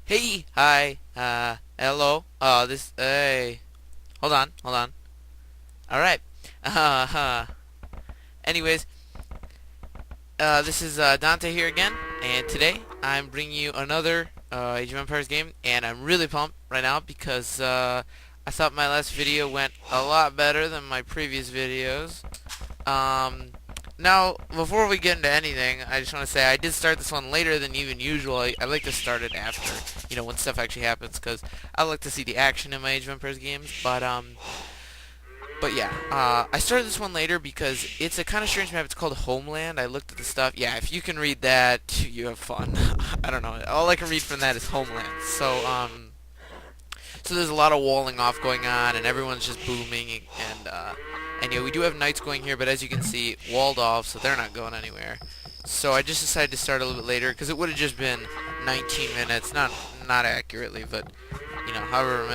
Hey, hi, hello. Hey, hold on. All right. Uh, anyways, this is Dante here again, and today I'm bringing you another Age of Empires game, and I'm really pumped right now because I thought my last video went a lot better than my previous videos. Um, Now, before we get into anything, I just want to say I did start this one later than even usual. I like to start it after, when stuff actually happens, because I like to see the action in my Age of Empires games. But yeah, I started this one later because it's a kind of strange map. It's called Homeland. I looked at the stuff. Yeah, if you can read that, you have fun. I don't know. All I can read from that is Homeland. So there's a lot of walling off going on, and everyone's just booming, and yeah, we do have knights going here, but as you can see, walled off, so they're not going anywhere. So I just decided to start a little bit later, because it would have just been 19 minutes, not accurately, but, however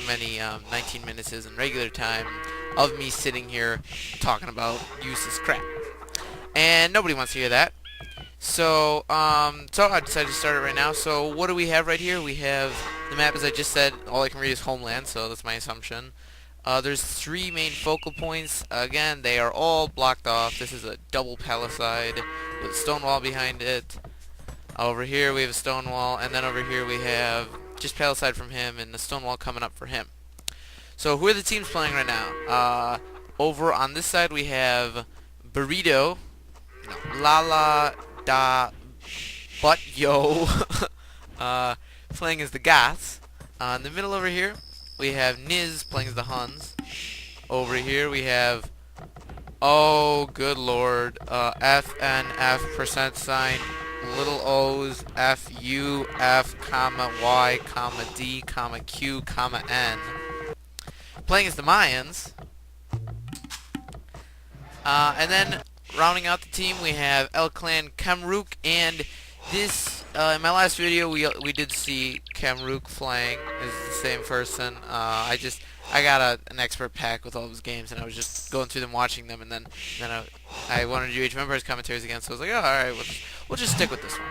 many 19 minutes is in regular time, of me sitting here talking about useless crap. And nobody wants to hear that. So I decided to start it right now. So what do we have right here? We have the map, as I just said. All I can read is Homeland, so that's my assumption. There's three main focal points. Again, they are all blocked off. This is a double palisade with a stone wall behind it. Over here we have a stone wall, and then over here we have just palisade from him and the stone wall coming up for him. So who are the teams playing right now? Over on this side we have Burrito, Lala Da But Yo, playing as the Goths. In the middle over here, we have Niz playing as the Huns. Over here we have, oh good lord, FNF percent sign, little O's, FU, F, comma, Y, comma, D, comma, Q, comma, N. Playing as the Mayans. And then rounding out the team, we have El Clan Kamruk, and this in my last video we did see Kamruk flying is the same person. I got an expert pack with all of his games, and I was just going through them, watching them, and then I wanted to do Age of Empires commentaries again, so I was like, oh, all right, we'll just stick with this one.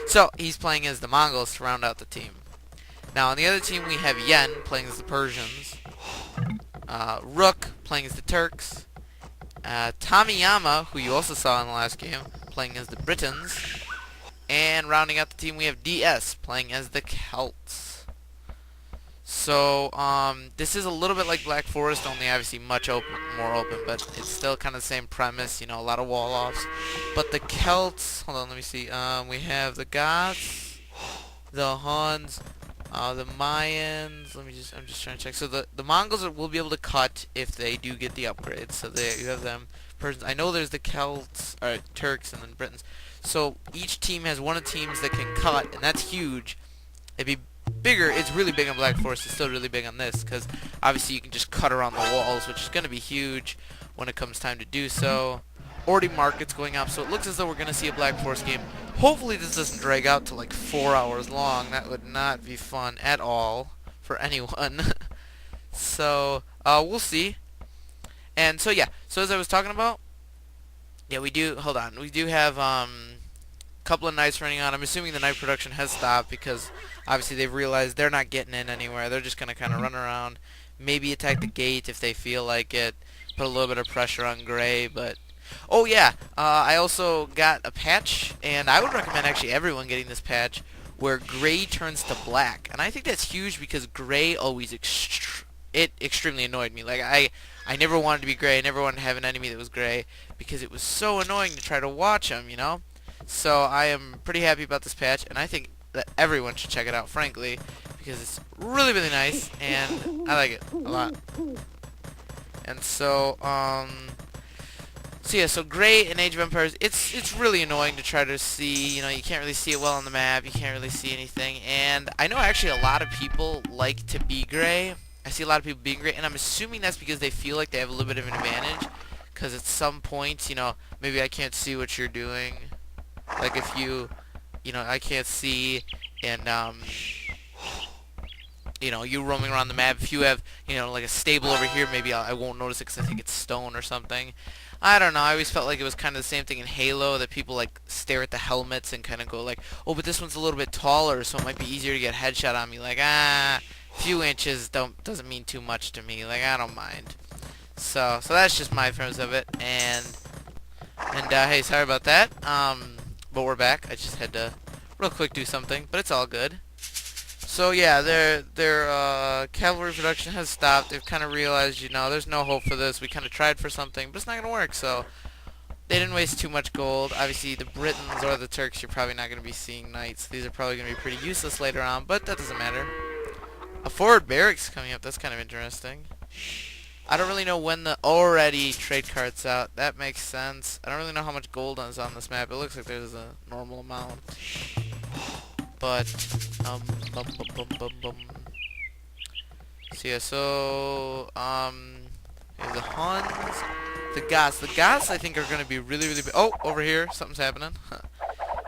So he's playing as the Mongols to round out the team. Now on the other team we have Yen playing as the Persians, Rook playing as the Turks. Tamiyama, who you also saw in the last game, playing as the Britons. And rounding out the team, we have DS playing as the Celts. So, this is a little bit like Black Forest, only obviously more open, but it's still kind of the same premise, a lot of wall-offs. But the Celts, hold on, let me see, we have the Goths, the Huns, the Mayans, I'm just trying to check. So the Mongols will be able to cut if they do get the upgrades. So you have them. Persians. I know there's the Celts, or Turks, and then Britons. So each team has one of the teams that can cut, and that's huge. It'd be bigger. It's really big on Black Forest. It's still really big on this, because obviously you can just cut around the walls, which is going to be huge when it comes time to do so. Already markets going up, so it looks as though we're going to see a Black Forest game. Hopefully this doesn't drag out to like 4 hours long. That would not be fun at all for anyone. So, we'll see. And so yeah, so as I was talking about, yeah, we do have a couple of knights running on. I'm assuming the knight production has stopped because obviously they've realized they're not getting in anywhere. They're just going to kind of run around, maybe attack the gate if they feel like it, put a little bit of pressure on Gray, but oh yeah, I also got a patch, and I would recommend actually everyone getting this patch, where Gray turns to black. And I think that's huge because Gray always extremely annoyed me. Like, I never wanted to be Gray. I never wanted to have an enemy that was Gray because it was so annoying to try to watch him, So I am pretty happy about this patch, and I think that everyone should check it out, frankly, because it's really, really nice, and I like it a lot. And so, so yeah, so Gray in Age of Empires, it's really annoying to try to see, you can't really see it well on the map, you can't really see anything, and I know actually a lot of people like to be Gray. I see a lot of people being Gray, and I'm assuming that's because they feel like they have a little bit of an advantage, because at some point, maybe I can't see what you're doing, like if I can't see, and, you roaming around the map. If you have, like a stable over here, maybe I won't notice it because I think it's stone or something. I don't know. I always felt like it was kind of the same thing in Halo, that people like stare at the helmets and kind of go like, "Oh, but this one's a little bit taller, so it might be easier to get a headshot on me." Like, few inches doesn't mean too much to me. Like, I don't mind. So that's just my premise of it. And hey, sorry about that. But we're back. I just had to real quick do something, but it's all good. So yeah, their cavalry production has stopped. They've kind of realized, there's no hope for this. We kind of tried for something, but it's not gonna work. So they didn't waste too much gold. Obviously, the Britons or the Turks, you're probably not gonna be seeing knights. These are probably gonna be pretty useless later on, but that doesn't matter. A forward barracks coming up. That's kind of interesting. I don't really know when the already trade card's out. That makes sense. I don't really know how much gold is on this map. It looks like there's a normal amount. But, bum, bum, bum, bum, bum. So yeah, we have the Huns, the Goths. The Goths, I think, are going to be really, really big. Oh, over here, something's happening.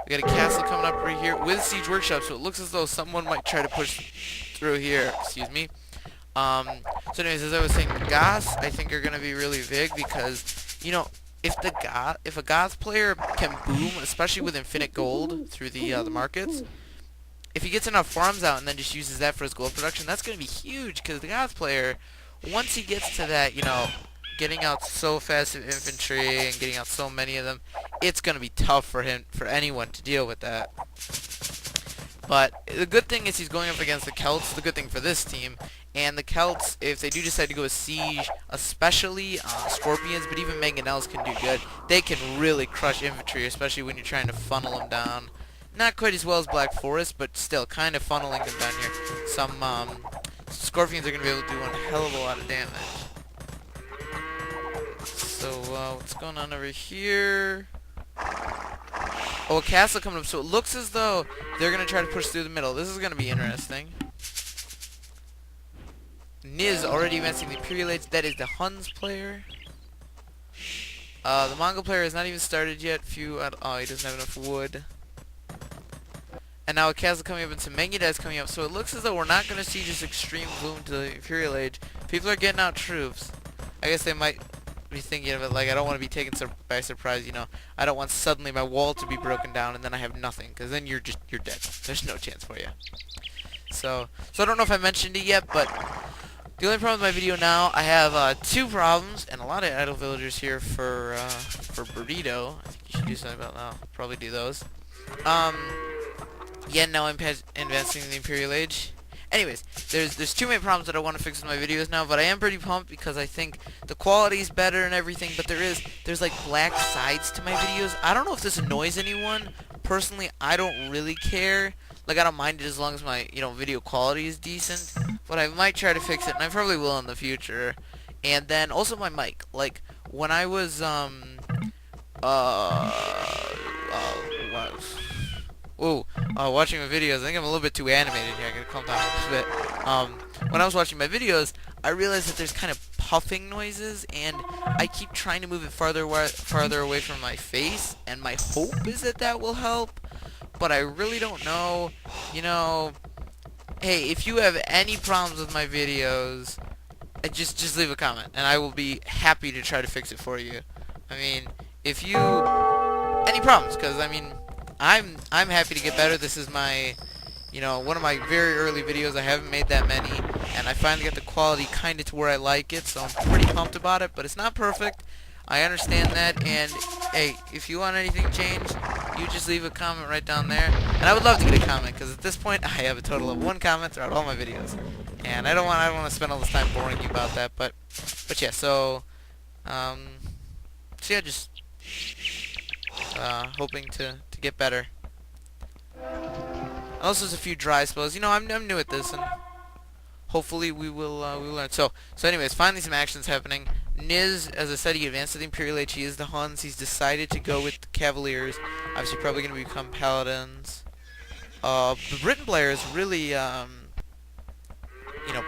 We got a castle coming up right here with siege workshop, so it looks as though someone might try to push through here. Excuse me. So anyways, as I was saying, the Goths, I think, are going to be really big because, if a Goth player can boom, especially with infinite gold through the markets, if he gets enough farms out and then just uses that for his gold production, that's going to be huge, because the Goth player, once he gets to that, getting out so fast of infantry and getting out so many of them, it's going to be tough for anyone to deal with that. But the good thing is he's going up against the Celts, the good thing for this team. And the Celts, if they do decide to go a siege, especially Scorpions, but even Mangonels can do good, they can really crush infantry, especially when you're trying to funnel them down. Not quite as well as Black Forest, but still kind of funneling them down here. Some Scorpions are going to be able to do one hell of a lot of damage. So, what's going on over here? Oh, a castle coming up, so it looks as though they're going to try to push through the middle. This is going to be interesting. Niz already advancing the Imperial Age. That is the Huns player. The Mongol player has not even started yet. Oh, he doesn't have enough wood. And now a castle coming up and some Mangudais coming up. So it looks as though we're not going to see just extreme boom to the Imperial Age. People are getting out troops. I guess they might be thinking of it like, I don't want to be taken by surprise, I don't want suddenly my wall to be broken down and then I have nothing, because then you're dead. There's no chance for you. So I don't know if I mentioned it yet, but the only problem with my video now, I have two problems and a lot of idle villagers here for burrito. I think you should do something about that. I'll probably do those. Yeah, now I'm advancing the Imperial Age. Anyways, there's two main problems that I want to fix with my videos now, but I am pretty pumped because I think the quality is better and everything, but there's like black sides to my videos. I don't know if this annoys anyone. Personally, I don't really care. Like, I don't mind it as long as my, video quality is decent, but I might try to fix it, and I probably will in the future. And then also my mic. Like, when I was watching my videos, I think I'm a little bit too animated here. I gotta calm down a bit. When I was watching my videos, I realized that there's kind of puffing noises, and I keep trying to move it farther away from my face, and my hope is that will help, but I really don't know. Hey, if you have any problems with my videos, just leave a comment, and I will be happy to try to fix it for you. I mean, if you any problems, because I'm happy to get better. This is my, one of my very early videos. I haven't made that many, and I finally got the quality kind of to where I like it, so I'm pretty pumped about it, but it's not perfect. I understand that, and hey, if you want anything changed, you just leave a comment right down there, and I would love to get a comment, because at this point, I have a total of 1 comment throughout all my videos, and I don't want to spend all this time boring you about that, but yeah, so yeah, just hoping to get better. Also, there's a few dry spells. I'm new at this, and hopefully we will learn. So anyways, finally some actions happening. Niz, as I said, he advanced to the Imperial Age. He is the Huns. He's decided to go with the Cavaliers. Obviously, probably going to become Paladins. The Britain player is really,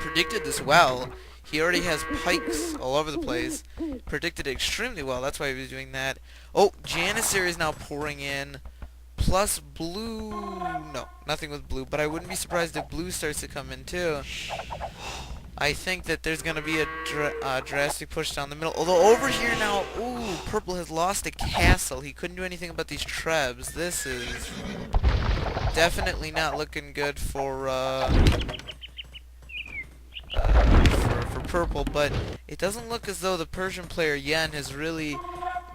predicted this well. He already has pikes all over the place. Predicted it extremely well. That's why he was doing that. Oh, Janissary is now pouring in. Plus blue. No, nothing with blue. But I wouldn't be surprised if blue starts to come in too. I think that there's going to be a drastic push down the middle. Although over here now, ooh, purple has lost a castle. He couldn't do anything about these trebs. This is definitely not looking good for purple. But it doesn't look as though the Persian player Yen has really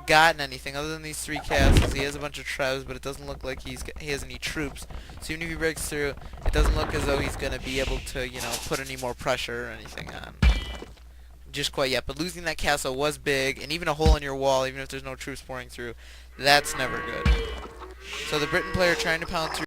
gotten anything other than these 3 castles. He has a bunch of trebs, but it doesn't look like he has any troops. So even if he breaks through, it doesn't look as though he's going to be able to, you know, put any more pressure or anything on just quite yet. But losing that castle was big, and even a hole in your wall, even if there's no troops pouring through, that's never good. So the Britain player trying to pound through